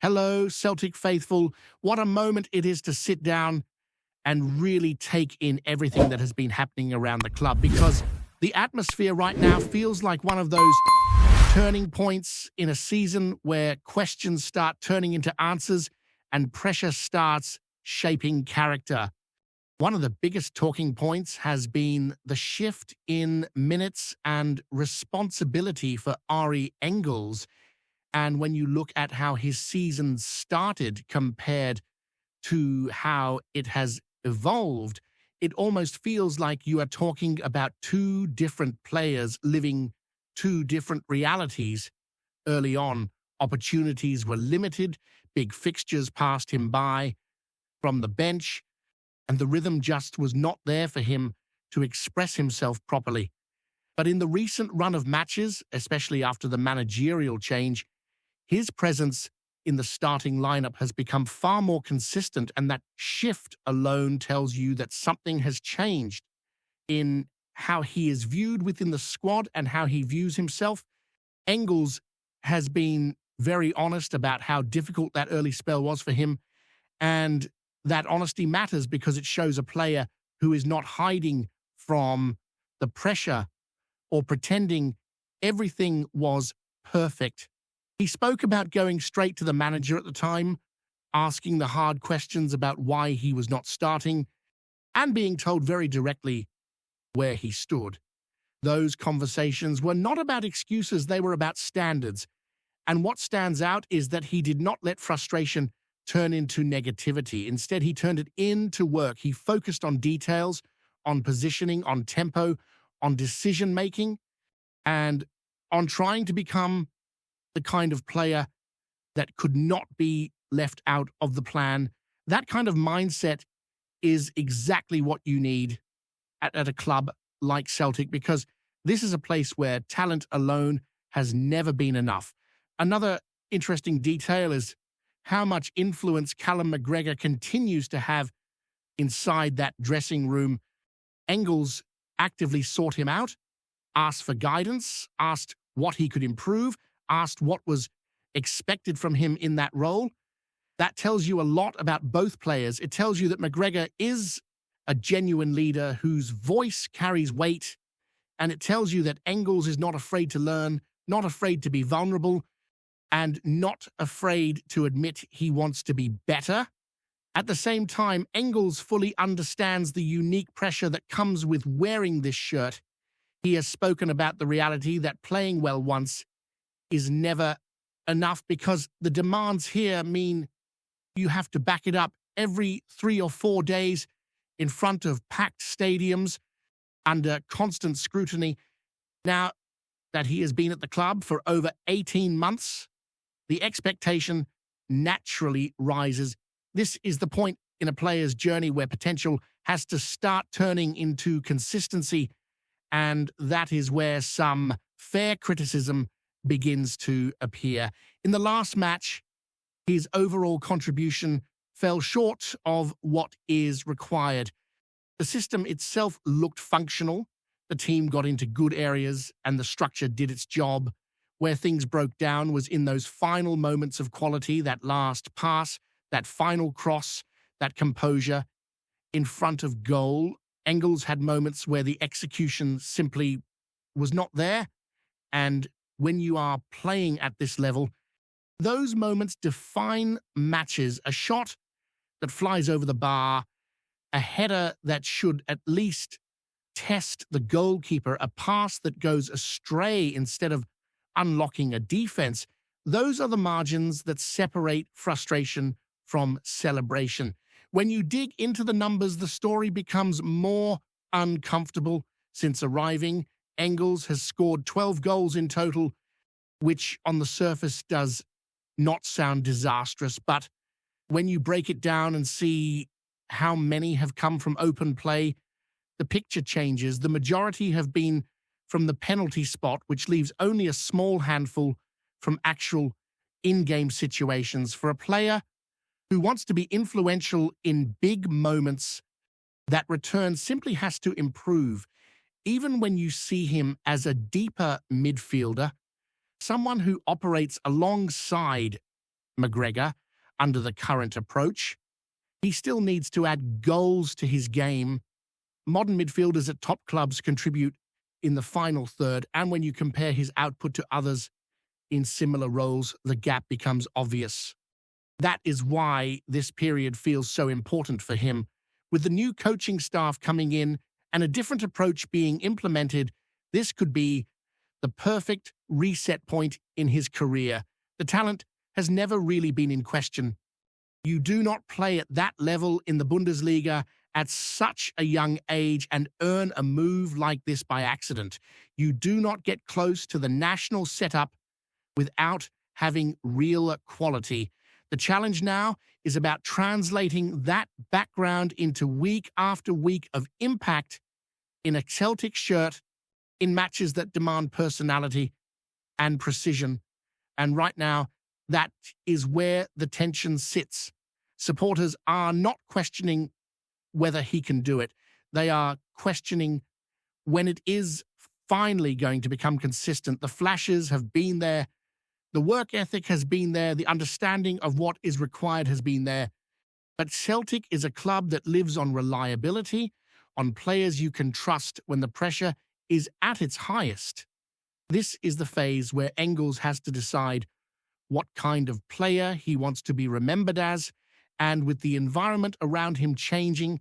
Hello, Celtic faithful. What a moment it is to sit down and really take in everything that has been happening around the club, because the atmosphere right now feels like one of those turning points in a season where questions start turning into answers and pressure starts shaping character. One of the biggest talking points has been the shift in minutes and responsibility for Ari Engels. And when you look at how his season started compared to how it has evolved, it almost feels like you are talking about two different players living two different realities. Early on, opportunities were limited, big fixtures passed him by from the bench, and the rhythm just was not there for him to express himself properly. But in the recent run of matches, especially after the managerial change, his presence in the starting lineup has become far more consistent, and that shift alone tells you that something has changed in how he is viewed within the squad and how he views himself. Engels has been very honest about how difficult that early spell was for him, and that honesty matters because it shows a player who is not hiding from the pressure or pretending everything was perfect. He spoke about going straight to the manager at the time, asking the hard questions about why he was not starting, and being told very directly where he stood. Those conversations were not about excuses, they were about standards. And what stands out is that he did not let frustration turn into negativity. Instead, he turned it into work. He focused on details, on positioning, on tempo, on decision-making, and on trying to become the kind of player that could not be left out of the plan. That kind of mindset is exactly what you need at a club like Celtic, because this is a place where talent alone has never been enough. Another interesting detail is how much influence Callum McGregor continues to have inside that dressing room. Engels actively sought him out, asked for guidance, asked what he could improve, asked what was expected from him in that role. That tells you a lot about both players. It tells you that McGregor is a genuine leader whose voice carries weight, and it tells you that Engels is not afraid to learn, not afraid to be vulnerable, and not afraid to admit he wants to be better. At the same time, Engels fully understands the unique pressure that comes with wearing this shirt. He has spoken about the reality that playing well once is never enough, because the demands here mean you have to back it up every 3 or 4 days in front of packed stadiums under constant scrutiny. Now that he has been at the club for over 18 months, the expectation naturally rises. This is the point in a player's journey where potential has to start turning into consistency, and that is where some fair criticism begins to appear. In the last match, his overall contribution fell short of what is required. The system itself looked functional, the team got into good areas, and the structure did its job. Where things broke down was in those final moments of quality, that last pass, that final cross, that composure in front of goal. Engels had moments where the execution simply was not there, and when you are playing at this level, those moments define matches. A shot that flies over the bar, a header that should at least test the goalkeeper, a pass that goes astray instead of unlocking a defense. Those are the margins that separate frustration from celebration. When you dig into the numbers, the story becomes more uncomfortable. Since arriving, Engels has scored 12 goals in total, which on the surface does not sound disastrous, but when you break it down and see how many have come from open play, the picture changes. The majority have been from the penalty spot, which leaves only a small handful from actual in-game situations. For a player who wants to be influential in big moments, that return simply has to improve. Even when you see him as a deeper midfielder, someone who operates alongside McGregor under the current approach. He still needs to add goals to his game. Modern midfielders at top clubs contribute in the final third, and when you compare his output to others in similar roles, the gap becomes obvious. That is why this period feels so important for him. With the new coaching staff coming in and a different approach being implemented, this could be the perfect reset point in his career. The talent has never really been in question. You do not play at that level in the Bundesliga at such a young age and earn a move like this by accident. You do not get close to the national setup without having real quality. The challenge now is about translating that background into week after week of impact in a Celtic shirt in matches that demand personality and precision. And right now, that is where the tension sits. Supporters are not questioning whether he can do it. They are questioning when it is finally going to become consistent. The flashes have been there. The work ethic has been there. The understanding of what is required has been there. But Celtic is a club that lives on reliability, on players you can trust when the pressure is at its highest. This is the phase where Engels has to decide what kind of player he wants to be remembered as, and with the environment around him changing,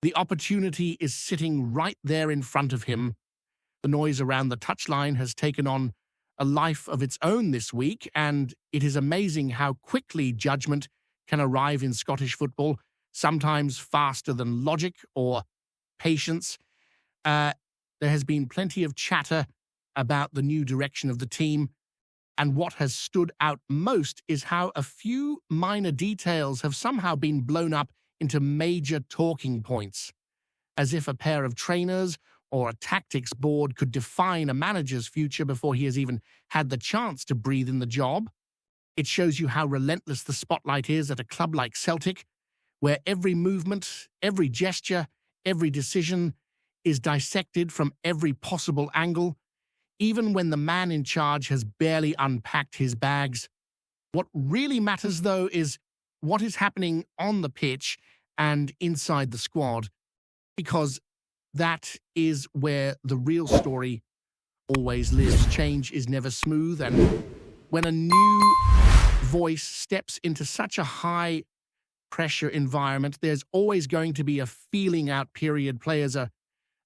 the opportunity is sitting right there in front of him. The noise around the touchline has taken on a life of its own this week, and it is amazing how quickly judgment can arrive in Scottish football, sometimes faster than logic or patience. There has been plenty of chatter about the new direction of the team, and what has stood out most is how a few minor details have somehow been blown up into major talking points, as if a pair of trainers or a tactics board could define a manager's future before he has even had the chance to breathe in the job. It shows you how relentless the spotlight is at a club like Celtic, where every movement, every gesture, every decision is dissected from every possible angle, even when the man in charge has barely unpacked his bags. What really matters, though, is what is happening on the pitch and inside the squad, because that is where the real story always lives. Change is never smooth, and when a new voice steps into such a high-pressure environment, there's always going to be a feeling-out period. Players are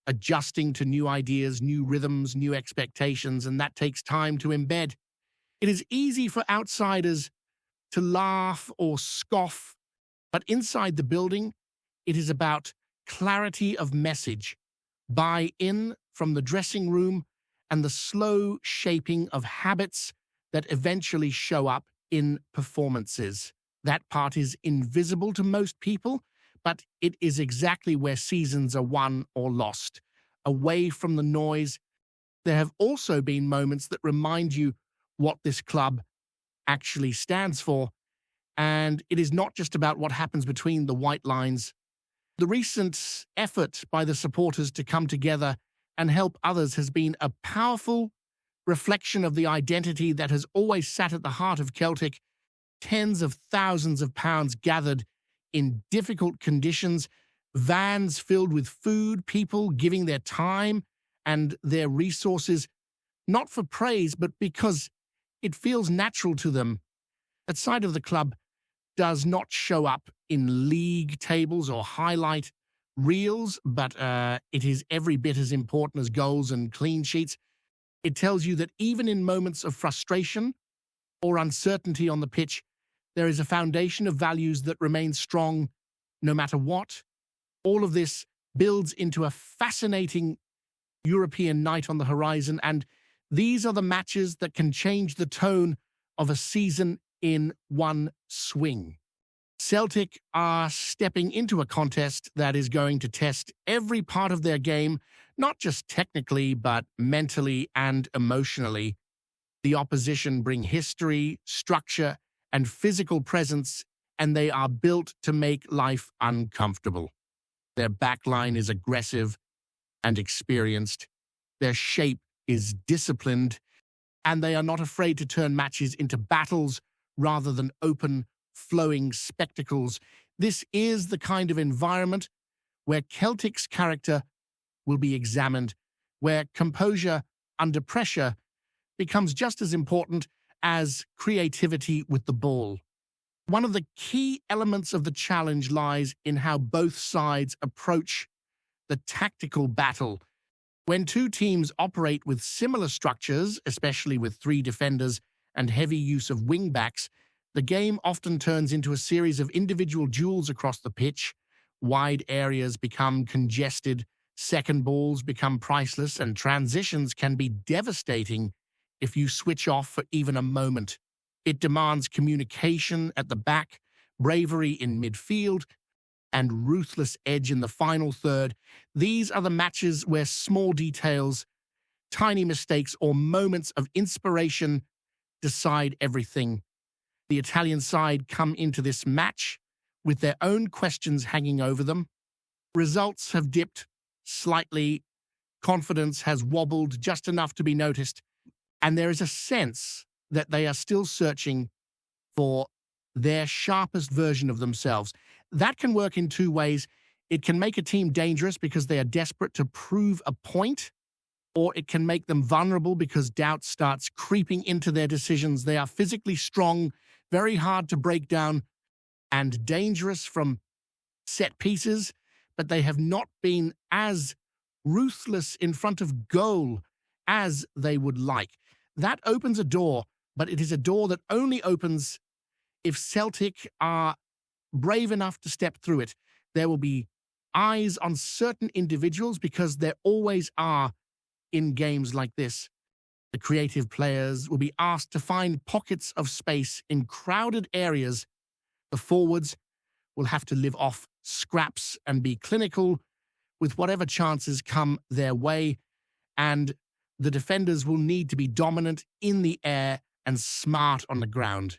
adjusting to new ideas, new rhythms, new expectations, and that takes time to embed. It is easy for outsiders to laugh or scoff, but inside the building, it is about clarity of message, buy-in from the dressing room, and the slow shaping of habits that eventually show up in performances. That part is invisible to most people, but it is exactly where seasons are won or lost. Away from the noise, there have also been moments that remind you what this club actually stands for, and it is not just about what happens between the white lines. The recent effort by the supporters to come together and help others has been a powerful reflection of the identity that has always sat at the heart of Celtic. Tens of thousands of pounds gathered in difficult conditions, vans filled with food, people giving their time and their resources, not for praise, but because it feels natural to them. That side of the club does not show up in league tables or highlight reels, but it is every bit as important as goals and clean sheets. It tells you that even in moments of frustration or uncertainty on the pitch, there is a foundation of values that remain strong no matter what. All of this builds into a fascinating European night on the horizon, and these are the matches that can change the tone of a season in one swing. Celtic are stepping into a contest that is going to test every part of their game, not just technically, but mentally and emotionally. The opposition bring history, structure, and physical presence, and they are built to make life uncomfortable. Their backline is aggressive and experienced. Their shape is disciplined, and they are not afraid to turn matches into battles rather than open, flowing spectacles. This is the kind of environment where Celtic's character will be examined, where composure under pressure becomes just as important as creativity with the ball. One of the key elements of the challenge lies in how both sides approach the tactical battle. When two teams operate with similar structures, especially with three defenders and heavy use of wing-backs, the game often turns into a series of individual duels across the pitch. Wide areas become congested, second balls become priceless, and transitions can be devastating if you switch off for even a moment. It demands communication at the back, bravery in midfield, and ruthless edge in the final third. These are the matches where small details, tiny mistakes, or moments of inspiration decide everything. The Italian side come into this match with their own questions hanging over them. Results have dipped slightly, confidence has wobbled just enough to be noticed, and there is a sense that they are still searching for their sharpest version of themselves. That can work in two ways. It can make a team dangerous because they are desperate to prove a point, or it can make them vulnerable because doubt starts creeping into their decisions. They are physically strong, very hard to break down, and dangerous from set pieces, but they have not been as ruthless in front of goal as they would like. That opens a door, but it is a door that only opens if Celtic are brave enough to step through it. There will be eyes on certain individuals because there always are in games like this. The creative players will be asked to find pockets of space in crowded areas. The forwards will have to live off scraps and be clinical with whatever chances come their way, and the defenders will need to be dominant in the air and smart on the ground.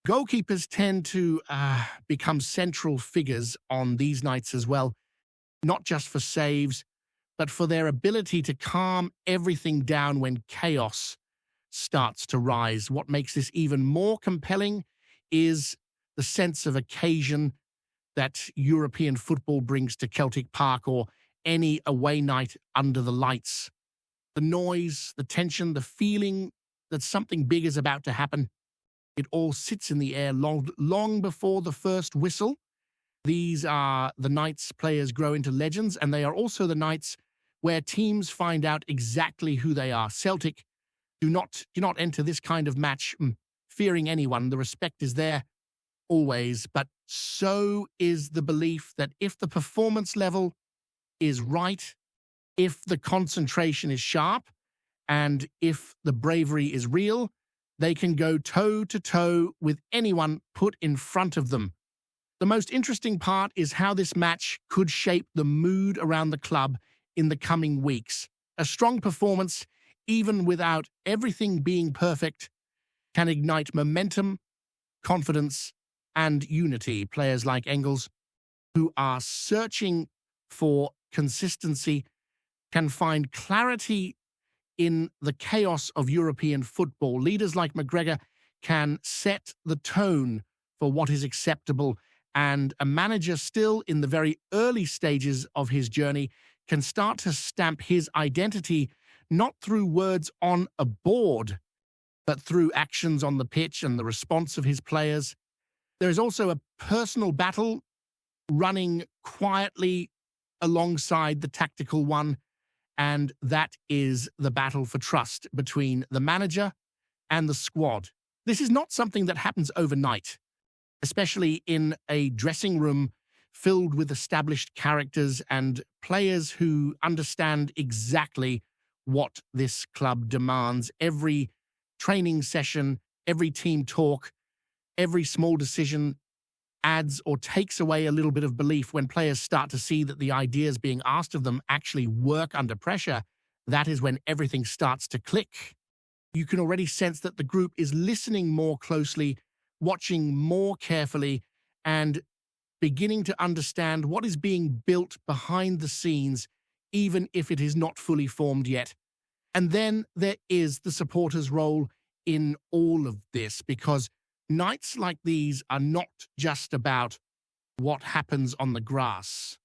Goalkeepers tend to become central figures on these nights as well, not just for saves, but for their ability to calm everything down when chaos starts to rise. What makes this even more compelling is the sense of occasion that European football brings to Celtic Park or any away night under the lights. The noise, the tension, the feeling that something big is about to happen. It all sits in the air long before the first whistle. These are the nights players grow into legends, and they are also the nights where teams find out exactly who they are. Celtic do not enter this kind of match fearing anyone. The respect is there always, but so is the belief that if the performance level is right, if the concentration is sharp, and if the bravery is real, they can go toe-to-toe with anyone put in front of them. The most interesting part is how this match could shape the mood around the club in the coming weeks. A strong performance, even without everything being perfect, can ignite momentum, confidence, and unity. Players like Engels, who are searching for consistency, can find clarity in the chaos of European football. Leaders like McGregor can set the tone for what is acceptable, and a manager still in the very early stages of his journey can start to stamp his identity not through words on a board, but through actions on the pitch and the response of his players. There is also a personal battle running quietly alongside the tactical one, and that is the battle for trust between the manager and the squad. This is not something that happens overnight, especially in a dressing room filled with established characters and players who understand exactly what this club demands. Every training session, every team talk, every small decision adds or takes away a little bit of belief. When players start to see that the ideas being asked of them actually work under pressure, that is when everything starts to click. You can already sense that the group is listening more closely, watching more carefully, and beginning to understand what is being built behind the scenes, even if it is not fully formed yet. And then there is the supporters' role in all of this, because Nights like these are not just about what happens on the grass.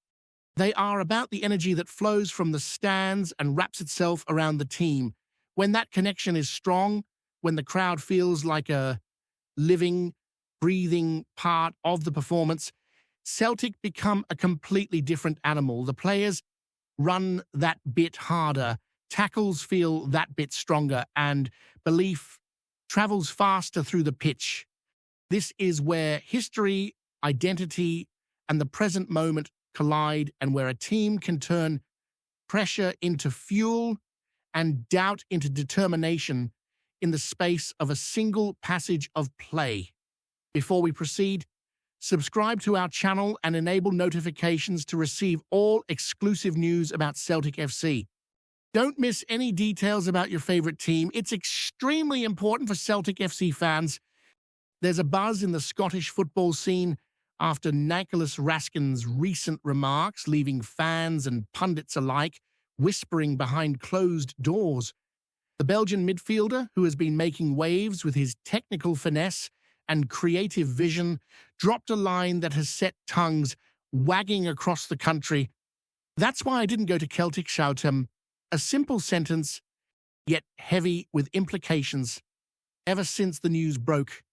They are about the energy that flows from the stands and wraps itself around the team. When that connection is strong, when the crowd feels like a living, breathing part of the performance, Celtic become a completely different animal. The players run that bit harder, tackles feel that bit stronger, and belief travels faster through the pitch. This is where history, identity, and the present moment collide, and where a team can turn pressure into fuel and doubt into determination in the space of a single passage of play. Before we proceed, subscribe to our channel and enable notifications to receive all exclusive news about Celtic FC. Don't miss any details about your favorite team. It's extremely important for Celtic FC fans. There's a buzz in the Scottish football scene after Nicolas Raskin's recent remarks, leaving fans and pundits alike whispering behind closed doors. The Belgian midfielder, who has been making waves with his technical finesse and creative vision, dropped a line that has set tongues wagging across the country. "That's why I didn't go to Celtic," shouted a simple sentence, yet heavy with implications. Ever since the news broke,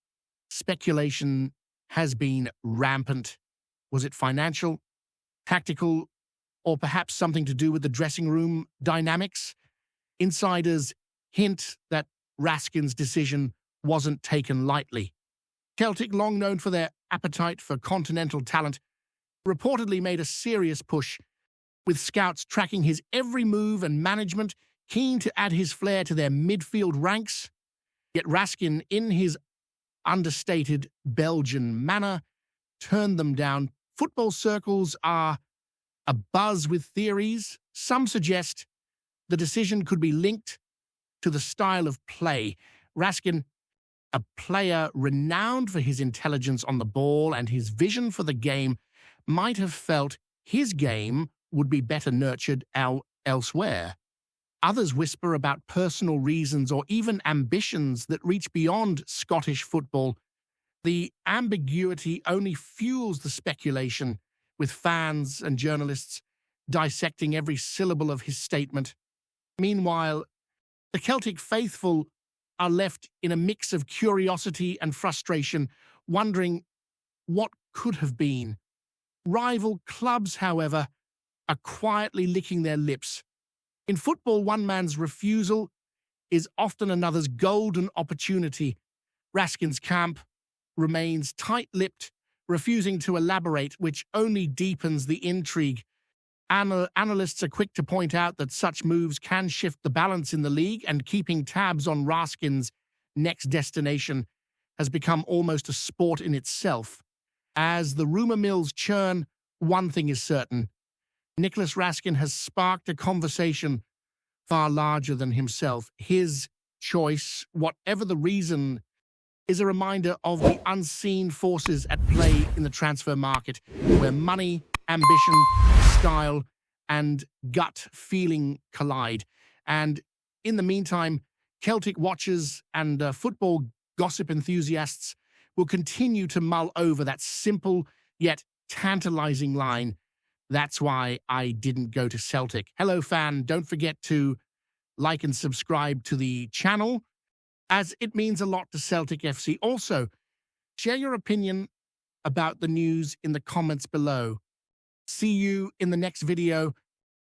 speculation has been rampant. Was it financial, tactical, or perhaps something to do with the dressing room dynamics? Insiders hint that Raskin's decision wasn't taken lightly. Celtic, long known for their appetite for continental talent, reportedly made a serious push, with scouts tracking his every move and management keen to add his flair to their midfield ranks. Yet Raskin, in his understated Belgian manner, turned them down. Football circles are abuzz with theories. Some suggest the decision could be linked to the style of play. Raskin, a player renowned for his intelligence on the ball and his vision for the game, might have felt his game would be better nurtured elsewhere. Others whisper about personal reasons or even ambitions that reach beyond Scottish football. The ambiguity only fuels the speculation, with fans and journalists dissecting every syllable of his statement. Meanwhile, the Celtic faithful are left in a mix of curiosity and frustration, wondering what could have been. Rival clubs, however, are quietly licking their lips. In football, one man's refusal is often another's golden opportunity. Raskin's camp remains tight-lipped, refusing to elaborate, which only deepens the intrigue. Analysts are quick to point out that such moves can shift the balance in the league, and keeping tabs on Raskin's next destination has become almost a sport in itself. As the rumor mills churn, one thing is certain: Nicolas Raskin has sparked a conversation far larger than himself. His choice, whatever the reason, is a reminder of the unseen forces at play in the transfer market, where money, ambition, style, and gut feeling collide. And in the meantime, Celtic watchers and football gossip enthusiasts will continue to mull over that simple yet tantalizing line: "That's why I didn't go to Celtic." Hello, fan. Don't forget to like and subscribe to the channel, as it means a lot to Celtic FC. Also, share your opinion about the news in the comments below. See you in the next video.